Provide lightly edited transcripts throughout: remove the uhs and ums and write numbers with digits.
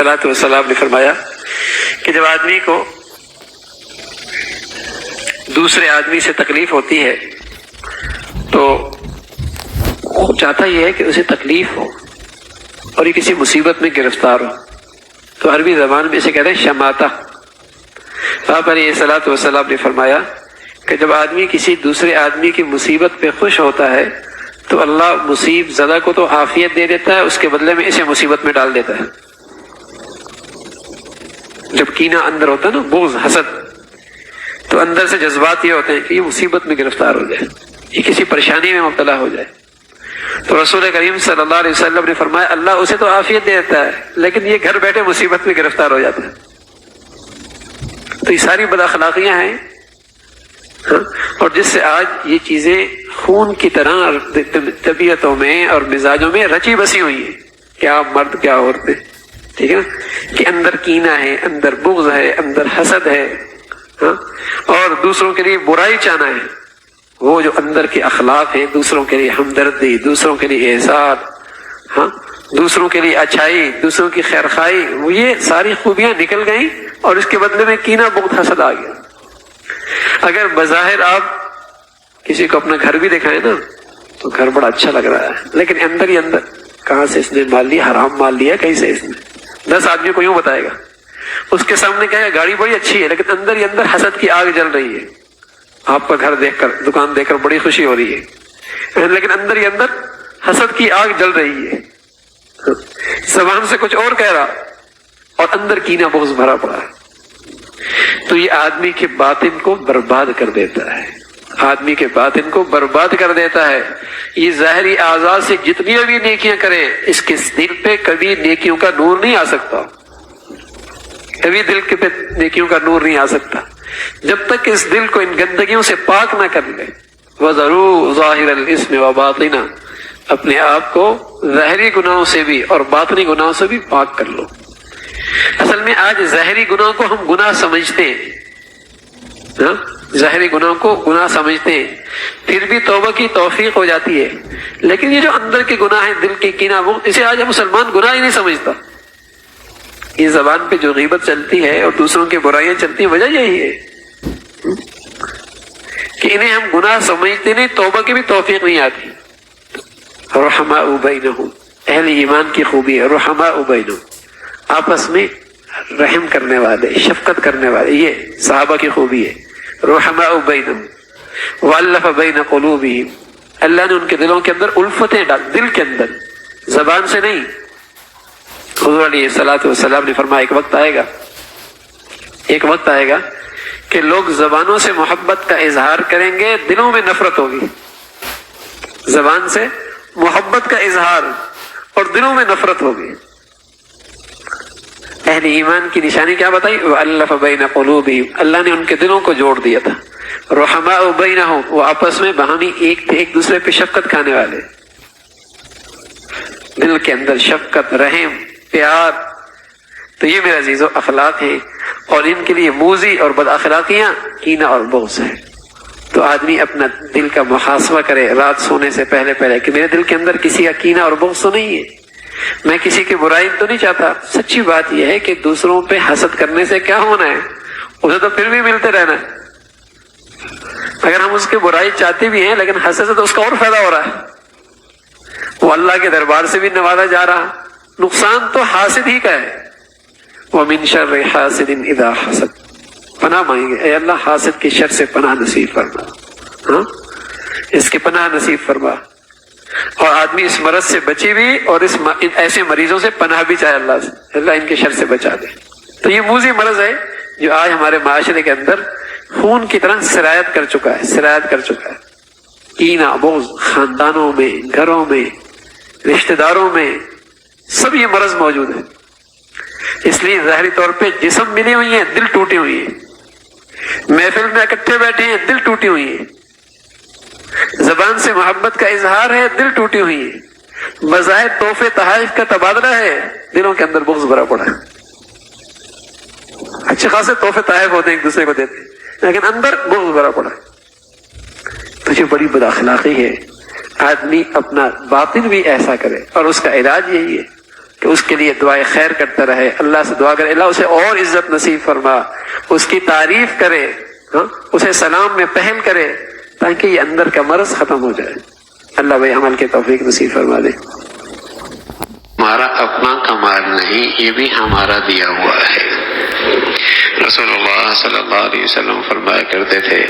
الصلاۃ والسلام نے فرمایا کہ جب آدمی کو دوسرے آدمی سے تکلیف ہوتی ہے تو وہ چاہتا یہ ہے کہ اسے تکلیف ہو اور یہ کسی مصیبت میں گرفتار ہو، تو عربی زبان میں اسے کہتے ہیں شماتہ۔ آپ علیہ الصلاۃ والسلام نے فرمایا کہ جب آدمی کسی دوسرے آدمی کی مصیبت پہ خوش ہوتا ہے تو اللہ مصیب زدہ کو تو عافیت دے دیتا ہے، اس کے بدلے میں اسے مصیبت میں ڈال دیتا ہے۔ جب کینہ اندر ہوتا ہے نا، بغض، حسد، تو اندر سے جذبات یہ ہوتے ہیں کہ یہ مصیبت میں گرفتار ہو جائے، یہ کسی پریشانی میں مبتلا ہو جائے، تو رسول کریم صلی اللہ علیہ وسلم نے فرمایا اللہ اسے تو عافیت دے دیتا ہے لیکن یہ گھر بیٹھے مصیبت میں گرفتار ہو جاتا ہے۔ تو یہ ساری بد اخلاقیاں ہیں، اور جس سے آج یہ چیزیں خون کی طرح طبیعتوں میں اور مزاجوں میں رچی بسی ہوئی ہیں، کیا مرد کیا عورتیں، ٹھیک ہے نا، کہ اندر کینہ ہے، اندر بغض ہے، اندر حسد ہے، اور دوسروں کے لیے برائی چاہنا ہے۔ وہ جو اندر کے اخلاق ہیں، دوسروں کے لیے ہمدردی، دوسروں کے لیے احسان، دوسروں کے لیے اچھائی، دوسروں کی خیرخواہی، وہ یہ ساری خوبیاں نکل گئیں اور اس کے بدلے میں کینہ بغض حسد آ گیا۔ اگر بظاہر آپ کسی کو اپنا گھر بھی دکھائیں نا تو گھر بڑا اچھا لگ رہا ہے، لیکن اندر ہی اندر کہاں سے اس نے مال لیا، حرام مال لیا کہیں سے اس نے۔ 10 آدمی کو یوں بتائے گا، اس کے سامنے کہے گا گاڑی بڑی اچھی ہے، لیکن اندر ہی اندر حسد کی آگ جل رہی ہے۔ آپ کا گھر دیکھ کر، دکان دیکھ کر بڑی خوشی ہو رہی ہے، لیکن اندر ہی اندر حسد کی آگ جل رہی ہے۔ زبان سے کچھ اور کہہ رہا اور اندر کینہ بغض بھرا پڑا ہے۔ تو یہ آدمی کے باطن کو برباد کر دیتا ہے، آدمی کے باطن کو برباد کر دیتا ہے۔ یہ ظاہری اعضاء سے جتنی بھی نیکیاں کرے، اس کے دل پہ کبھی نیکیوں کا نور نہیں آ سکتا، کبھی دل کے پہ نیکیوں کا نور نہیں آ سکتا جب تک اس دل کو ان گندگیوں سے پاک نہ کر لے۔ وَذَرُوا ظَاهِرَ الْإِثْمِ وَبَاطِنَهُ، اپنے آپ کو ظاہری گناہوں سے بھی اور باطنی گناہوں سے بھی پاک کر لو۔ اصل میں آج ظاہری گناہوں کو ہم گناہ سمجھتے ہیں، ظاہری گناہوں کو گناہ سمجھتے ہیں، پھر بھی توبہ کی توفیق ہو جاتی ہے، لیکن یہ جو اندر کے گناہ ہیں، دل کی کینہ، وہ اسے آج مسلمان گناہ ہی نہیں سمجھتا۔ یہ زبان پہ جو غیبت چلتی ہے اور دوسروں کی برائیاں چلتی ہیں، وجہ یہی ہے کہ انہیں ہم گناہ سمجھتے نہیں، توبہ کی بھی توفیق نہیں آتی۔ رحماء بینہم، اہل ایمان کی خوبی ہے رحماء بینہم، آپس میں رحم کرنے والے، شفقت کرنے والے، یہ صحابہ کی خوبی ہے۔ رحماء بینہم والف بین قلوبہم، اللہ نے ان کے دلوں کے اندر الفتیں ڈال، دل کے اندر، زبان سے نہیں۔ حضور علیہ الصلوۃ والسلام نے فرمایا ایک وقت آئے گا کہ لوگ زبانوں سے محبت کا اظہار کریں گے، دلوں میں نفرت ہوگی۔ زبان سے محبت کا اظہار اور دلوں میں نفرت ہوگی۔ اہل ایمان کی نشانی کیا بتائی؟ وَأَلَّفَ بَيْنَ قُلُوبِهِمْ، اللہ نے ان کے دلوں کو جوڑ دیا تھا۔ رحماء بینہم، وہ آپس میں باہمی ایک دوسرے پہ شفقت کھانے والے، دل کے اندر شفقت، رحم، پیار۔ تو یہ میرے عزیزو اخلاق ہیں، اور ان کے لیے موذی اور بد اخلاقیاں کینہ اور بغض ہے۔ تو آدمی اپنا دل کا محاسبہ کرے رات سونے سے پہلے کہ میرے دل کے اندر کسی کا کینہ اور بغض تو نہیں ہے، میں کسی کی برائی تو نہیں چاہتا۔ سچی بات یہ ہے کہ دوسروں پہ حسد کرنے سے کیا ہونا ہے، اسے تو پھر بھی ملتے رہنا ہے۔ اگر ہم اس کی برائی چاہتے بھی ہیں لیکن حسد سے تو اس کا اور فائدہ ہو رہا ہے، وہ اللہ کے دربار سے بھی نوازا جا رہا، نقصان تو حاسد ہی کا ہے۔ وَمِن شَرِّ حَاسِدٍ إِذَا حَسَدَ، پناہ مانگیں گے، اے اللہ حاسد کی شر سے پناہ نصیب فرما، اس کی پناہ نصیب فرما۔ اور آدمی اس مرض سے بچے بھی اور ایسے مریضوں سے پناہ بھی چاہے اللہ سے، اللہ ان کے شر سے بچا دے۔ تو یہ موذی مرض ہے جو آج ہمارے معاشرے کے اندر خون کی طرح سرایت کر چکا ہے۔ کینہ بغض خاندانوں میں، گھروں میں، رشتہ داروں میں، سب یہ مرض موجود ہے۔ اس لیے ظاہری طور پہ جسم ملی ہوئی ہیں، دل ٹوٹی ہوئی ہیں، محفل میں اکٹھے بیٹھے ہیں، دل ٹوٹی ہوئی ہیں، زبان سے محبت کا اظہار ہے، دل ٹوٹی ہوئی ہے، بظاہر تحفے تحائف کا تبادلہ ہے، دلوں کے اندر بغض بھرا پڑا ہے۔ اچھے خاصے تحفے تحائف ہوتے ہیں، ایک دوسرے کو دیتے ہیں، لیکن اندر بغض بھرا پڑا ہے۔ تو یہ بڑی بد اخلاقی ہے۔ آدمی اپنا باطن بھی ایسا کرے، اور اس کا علاج یہی ہے کہ کہ اس کے لیے دعائے خیر کرتا رہے، اللہ سے دعا کرے اللہ اسے اور عزت نصیب فرما، اس کی تعریف کرے، اسے سلام میں پہل کرے، تاکہ یہ اندر کا مرض ختم ہو جائے۔ اللہ بھائی عمل کے توفیق نصیب فرما دے۔ ہمارا اپنا کمال نہیں، یہ بھی ہمارا دیا ہوا ہے۔ رسول اللہ صلی اللہ علیہ وسلم فرمایا کرتے تھے،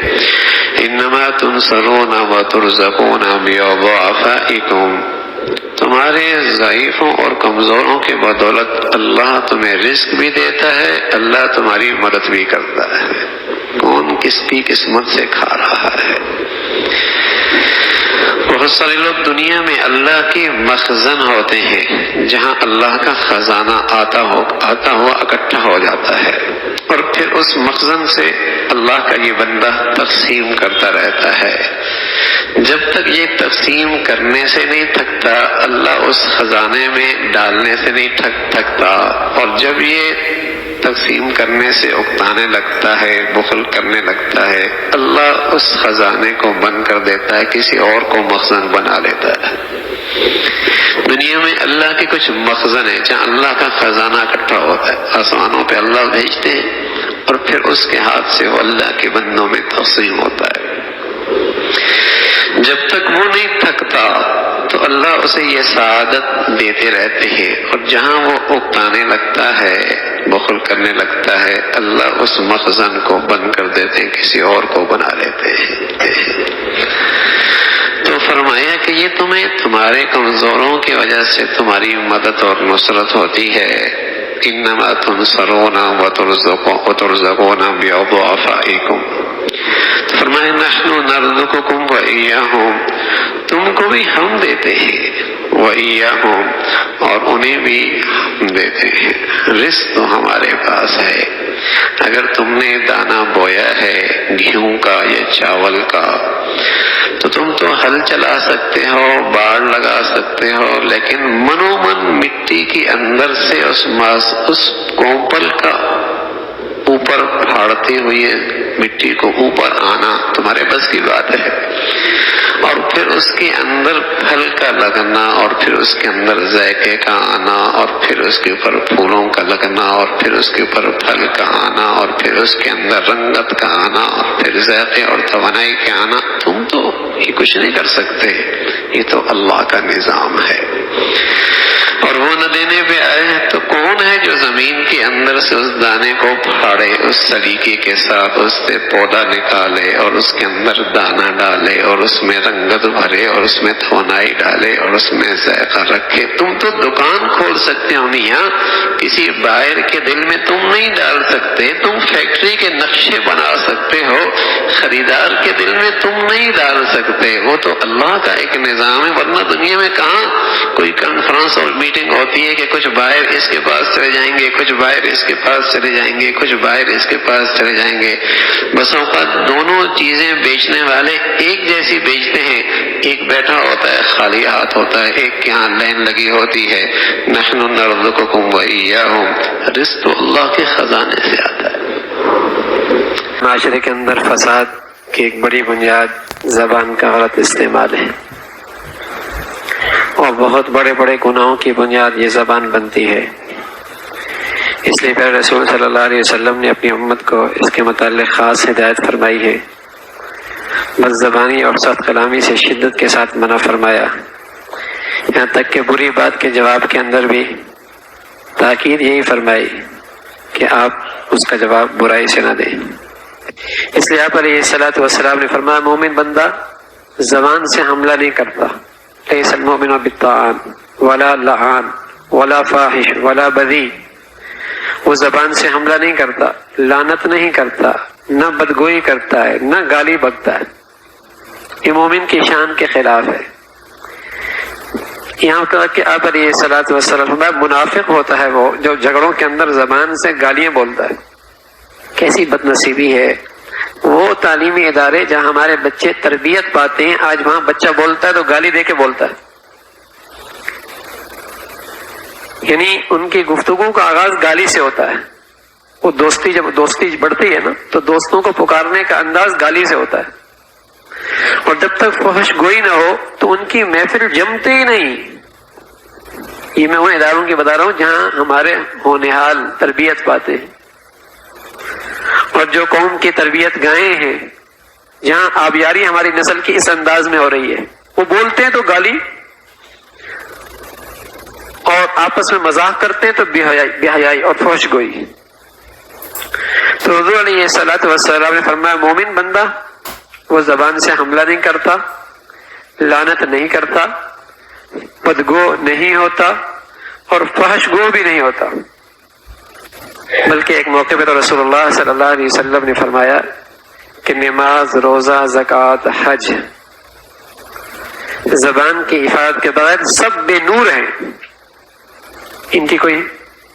انما تنصرون وترزقون بضعفائکم، تمہارے ضعیفوں اور کمزوروں کے بدولت اللہ تمہیں رزق بھی دیتا ہے، اللہ تمہاری مدد بھی کرتا ہے۔ کون کس کی قسمت سے کھا رہا ہے؟ بہت سارے لوگ دنیا میں اللہ کے مخزن ہوتے ہیں، جہاں اللہ کا خزانہ آتا ہوا اکٹھا ہو جاتا ہے، اور پھر اس مخزن سے اللہ کا یہ بندہ تقسیم کرتا رہتا ہے۔ جب تک یہ تقسیم کرنے سے نہیں تھکتا، اللہ اس خزانے میں ڈالنے سے نہیں تھکتا، اور جب یہ تقسیم کرنے سے اکتانے لگتا ہے، بخل کرنے لگتا ہے، اللہ اس خزانے کو بند کر دیتا ہے، کسی اور کو مخزن بنا لیتا ہے۔ دنیا میں اللہ کے کچھ مخزن ہیں جہاں اللہ کا خزانہ اکٹھا ہوتا ہے، آسمانوں پہ اللہ بھیجتے ہیں، اور پھر اس کے ہاتھ سے وہ اللہ کے بندوں میں تقسیم ہوتا ہے۔ جب تک وہ نہیں تھکتا تو اللہ اسے یہ سعادت دیتے رہتے ہیں، اور جہاں وہ اکتانے لگتا ہے، بخل کرنے لگتا ہے، اللہ اس مخزن کو بند کر دیتے ہیں، کسی اور کو بنا لیتے ہیں۔ تو فرمایا کہ یہ تمہیں تمہارے کمزوروں کی وجہ سے تمہاری مدد اور نصرت ہوتی ہے۔ انما تنصرون وترزقون بضعفائکم، تو فرمایا نحن نرزقکم وإیاہم، تم کو بھی ہم دیتے ہیں، وإیاہم، اور انہیں بھی ہم دیتے ہیں۔ رزق تو ہمارے پاس ہے، اگر تم نے دانہ بویا ہے گیہوں کا یا چاول کا، تو تم تو ہل چلا سکتے ہو، باڑ لگا سکتے ہو، لیکن منومن مٹی کے اندر سے اس کوپل کا اوپر پھاڑتے ہوئے مٹی کو اوپر آنا تمہارے بس کی بات ہے، اور پھر اس کے اندر پھل کا لگنا، اور پھر اس کے اندر ذائقے کا آنا، اور پھر اس کے اوپر پھولوں کا لگنا، اور پھر اس کے اوپر پھل کا آنا، اور پھر اس کے اندر رنگت کا آنا، اور پھر ذائقے اور توانائی کا آنا، تم تو یہ کچھ نہیں کر سکتے، یہ تو اللہ کا نظام ہے۔ اور وہ نہ دینے پہ آئے تو کون ہے جو زمین کے اندر سے اس دانے کو پھاڑے، اس سلیقے کے ساتھ اس سے پودا نکالے، اور اس کے اندر دانہ ڈالے، اور اس میں رنگت بھرے، اور اس میں توانائی ڈالے، اور اس میں ذائقہ رکھے؟ تم تو دکان کھول سکتے ہو میاں، کسی بائر کے دل میں تم نہیں ڈال سکتے، تم فیکٹری کے نقشے بنا سکتے ہو، خریدار کے دل میں تم نہیں ڈال سکتے، وہ تو اللہ کا ایک نظام ہے۔ ورنہ دنیا میں کہاں کوئی کانفرنس اور میٹنگ ہوتی ہے کہ کچھ بائر اس کے پاس چلے جائیں گے، کچھ بائر اس کے پاس چلے جائیں گے، کچھ بائر اس کے پاس چلے جائیں گے۔ بس اوقات دونوں چیزیں بیچنے والے ایک جیسی بیچتے ہیں، ایک بیٹھا ہوتا ہے خالی ہاتھ ہوتا ہے، ایک کے ہاں لائن لگی ہوتی ہے۔ نحن نرزقکم وإیاہم، رزق تو اللہ کے خزانے سے آتا ہے۔ معاشرے کے اندر فساد کی ایک بڑی بنیاد زبان کا غلط استعمال ہے، اور بہت بڑے بڑے گناہوں کی بنیاد یہ زبان بنتی ہے۔ اس لیے پھر رسول صلی اللہ علیہ وسلم نے اپنی امت کو اس کے متعلق خاص ہدایت فرمائی ہے۔ بد زبانی اور سخت کلامی سے شدت کے ساتھ منع فرمایا، یہاں تک کہ بری بات کے جواب کے اندر بھی تاکید یہی فرمائی کہ آپ اس کا جواب برائی سے نہ دیں۔ اس لیے آپ علیہ الصلوۃ والسلام نے فرمایا مومن بندہ زبان سے حملہ نہیں کرتا، لیس المؤمن بالطعان ولا لعان ولا فاحش ولا بذی، وہ زبان سے حملہ نہیں کرتا، لعنت نہیں کرتا، نہ بدگوئی کرتا ہے، نہ گالی بکتا ہے، یہ مومن کی شان کے خلاف ہے۔ یہاں تک کہ آپ علیہ الصلوۃ والسلام منافق ہوتا ہے وہ جو جھگڑوں کے اندر زبان سے گالیاں بولتا ہے۔ کیسی بد نصیبی ہے، وہ تعلیمی ادارے جہاں ہمارے بچے تربیت پاتے ہیں، آج وہاں بچہ بولتا ہے تو گالی دے کے بولتا ہے، یعنی ان کی گفتگو کا آغاز گالی سے ہوتا ہے۔ وہ جب دوستی بڑھتی ہے نا تو دوستوں کو پکارنے کا انداز گالی سے ہوتا ہے، اور جب تک فحش گوئی نہ ہو تو ان کی محفل جمتی ہی نہیں۔ یہ میں ان اداروں کی بتا رہا ہوں جہاں ہمارے ہونہال تربیت پاتے ہیں، اور جو قوم کی تربیت گائے ہیں، جہاں آبیاری ہماری نسل کی اس انداز میں ہو رہی ہے، وہ بولتے ہیں تو گالی اور آپس میں مذاق کرتے ہیں تو بے حیائی اور فحش گوئی۔ تو حضور علیہ الصلوۃ والسلام نے فرمایا مومن بندہ وہ زبان سے حملہ نہیں کرتا، لعنت نہیں کرتا، بدگو نہیں ہوتا اور فحش گو بھی نہیں ہوتا۔ بلکہ ایک موقع پہ تو رسول اللہ صلی اللہ علیہ وسلم نے فرمایا کہ نماز، روزہ، زکوٰۃ، حج، زبان کی حفاظت کے بعد سب بے نور ہیں، ان کی کوئی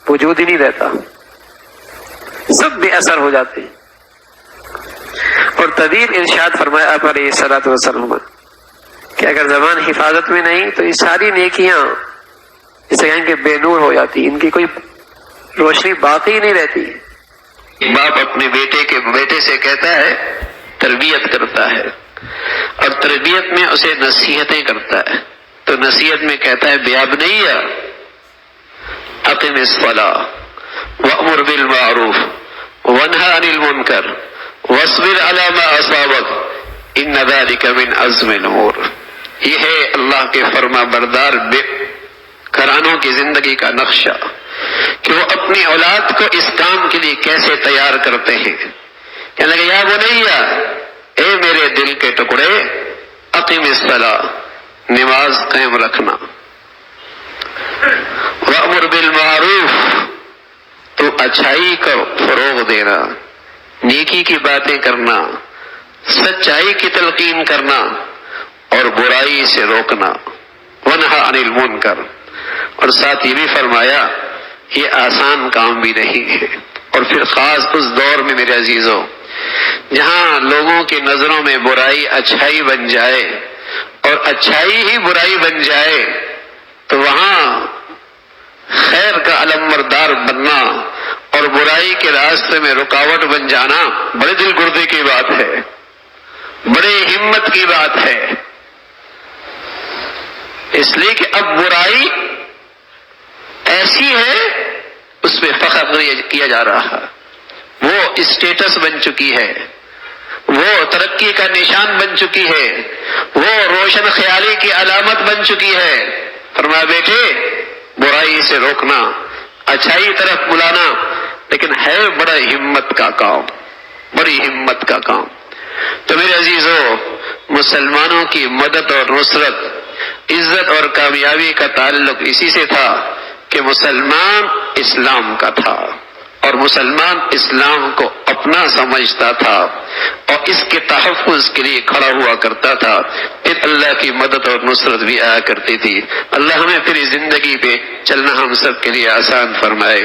وجود ہی نہیں رہتا، سب بے اثر ہو جاتے ہیں۔ اور طویل ارشاد فرمایا آپ علیہ الصلوۃ والسلام کہ اگر زبان حفاظت میں نہیں تو یہ ساری نیکیاں جسے کہیں کہ بے نور ہو جاتی، ان کی کوئی روشنی باقی نہیں رہتی۔ باپ اپنے بیٹے سے کہتا ہے، تربیت کرتا ہے، اور تربیت میں اسے نصیحتیں کرتا ہے، تو نصیحت میں کہتا ہے بے ابنیہ اقم الصلاۃ وامر بالمعروف وانہی عن المنکر واصبر علی ما اصابک ان ذلک من عزم الامور۔ یہ ہے اللہ کے فرما بردار بے گھرانوں کی زندگی کا نقشہ کہ وہ اپنی اولاد کو اس کام کے لیے کیسے تیار کرتے ہیں۔ کہنے لگے یا بنیا، اے میرے دل کے ٹکڑے، اقم الصلاۃ، نماز قائم رکھنا، وامر بالمعروف، تو اچھائی کا فروغ دینا، نیکی کی باتیں کرنا، سچائی کی تلقین کرنا اور برائی سے روکنا، ونہی عن المنکر، اور ساتھ یہ بھی فرمایا یہ آسان کام بھی نہیں ہے۔ اور پھر خاص اس دور میں میرے عزیزوں جہاں لوگوں کی نظروں میں برائی اچھائی بن جائے اور اچھائی ہی برائی بن جائے، تو وہاں خیر کا علمبردار بننا اور برائی کے راستے میں رکاوٹ بن جانا بڑے دل گردے کی بات ہے، بڑے ہمت کی بات ہے۔ اس لیے کہ اب برائی ایسی ہے اس پہ فخر کیا جا رہا ہے، وہ اسٹیٹس بن چکی ہے، وہ ترقی کا نشان بن چکی ہے، وہ روشن خیالی کی علامت بن چکی ہے۔ فرمایا بیٹے برائی سے روکنا، اچھائی طرف بلانا، لیکن ہے بڑا ہمت کا کام، بڑی ہمت کا کام۔ تو میرے عزیزو، مسلمانوں کی مدد اور نصرت، عزت اور کامیابی کا تعلق اسی سے تھا کہ مسلمان اسلام کا تھا اور مسلمان اسلام کو اپنا سمجھتا تھا اور اس کے تحفظ کے لیے کھڑا ہوا کرتا تھا، پھر اللہ کی مدد اور نصرت بھی آیا کرتی تھی۔ اللہ ہمیں پھر زندگی پہ چلنا ہم سب کے لیے آسان فرمائے۔